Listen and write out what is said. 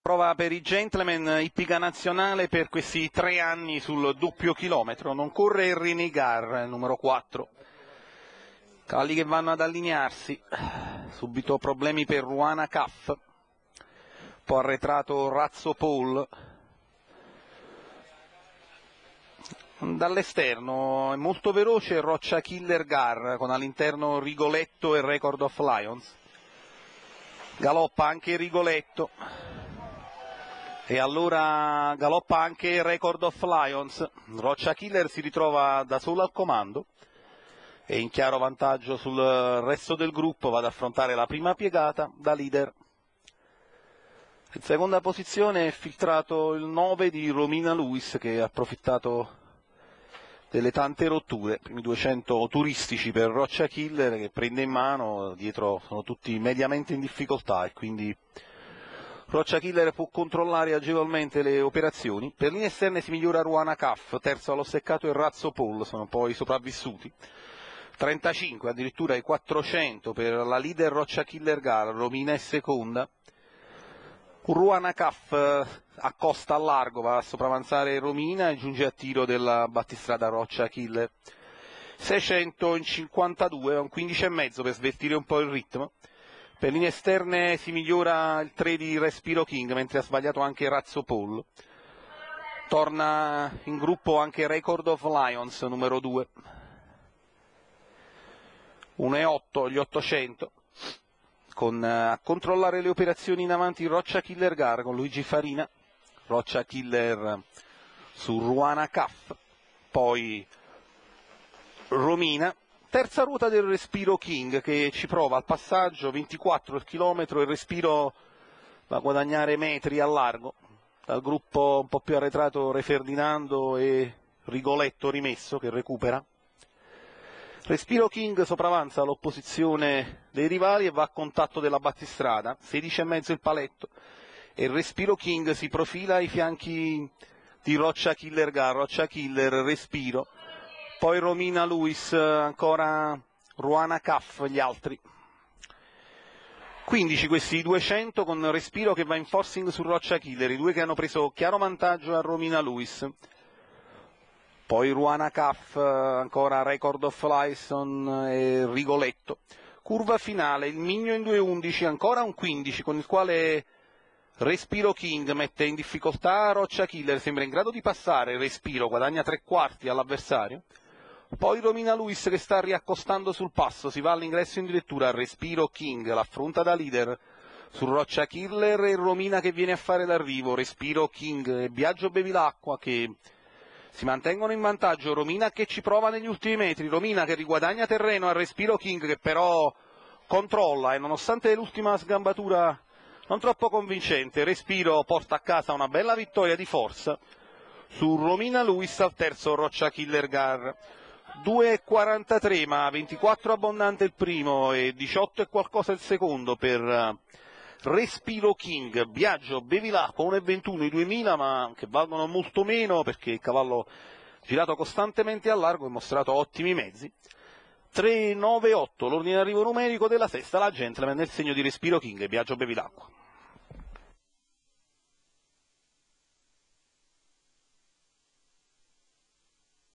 Prova per i gentleman, ippica nazionale per questi 3 anni sul doppio chilometro, non corre il Renegar, numero 4. Cavalli che vanno ad allinearsi, subito problemi per Ruana Caff, un po' arretrato Razzo Paul. Dall'esterno è molto veloce Roccia Killer Gar, con all'interno Rigoletto e Record of Lions. Galoppa anche Rigoletto. E allora galoppa anche Record of Lions. Roccia Killer si ritrova da solo al comando e in chiaro vantaggio sul resto del gruppo, va ad affrontare la prima piegata da leader. In seconda posizione è filtrato il 9 di Romina Lewis, che ha approfittato delle tante rotture, primi 200 turistici per Roccia Killer, che prende in mano, dietro sono tutti mediamente in difficoltà e quindi Roccia Killer può controllare agevolmente le operazioni. Per linee esterne si migliora Ruana Caff, terzo allo steccato il Razzo Paul, sono poi sopravvissuti. 35, addirittura i 400 per la leader Roccia Killer Gar, Romina è seconda. Ruana Caff accosta a largo, va a sopravanzare Romina e giunge a tiro della battistrada Roccia Killer. 600 in 52, un 15,5 per sveltire un po' il ritmo. Per linee esterne si migliora il 3 di Respiro King, mentre ha sbagliato anche Razzo Paul. Torna in gruppo anche Record of Lions, numero 2. 1,8 gli 800. A controllare le operazioni in avanti Roccia Killer Gar con Luigi Farina. Roccia Killer su Ruana Caff. Poi Romina. Terza ruota del Respiro King, che ci prova al passaggio, 24 il chilometro, il Respiro va a guadagnare metri a largo, dal gruppo un po' più arretrato Re Ferdinando e Rigoletto rimesso che recupera. Respiro King sopravanza l'opposizione dei rivali e va a contatto della battistrada, 16,5 il paletto, e il Respiro King si profila ai fianchi di Roccia Killer Gar, Roccia Killer, Respiro. Poi Romina Lewis, ancora Ruana Caff, gli altri. 15 questi 200 con Respiro che va in forcing su Roccia Killer, i due che hanno preso chiaro vantaggio a Romina Lewis. Poi Ruana Caff, ancora Record of Lyson e Rigoletto. Curva finale, il Migno in 2,11, ancora un 15 con il quale Respiro King mette in difficoltà Roccia Killer, sembra in grado di passare, Respiro guadagna 3/4 all'avversario. Poi Romina Lewis che sta riaccostando sul passo, si va all'ingresso in direttura, Respiro King, l'affronta da leader su Roccia Killer e Romina che viene a fare l'arrivo, Respiro King e Biagio Bevilacqua che si mantengono in vantaggio, Romina che ci prova negli ultimi metri, Romina che riguadagna terreno a Respiro King che però controlla e nonostante l'ultima sgambatura non troppo convincente, Respiro porta a casa una bella vittoria di forza su Romina Lewis al terzo Roccia Killer Gar. 2,43 ma 24 abbondante il primo e 18 e qualcosa il secondo per Respiro King. Biagio Bevilacqua 1,21 i 2000 ma che valgono molto meno perché il cavallo girato costantemente a largo e mostrato ottimi mezzi. 3,98 l'ordine d'arrivo numerico della sesta, la gentleman nel segno di Respiro King e Biagio Bevilacqua.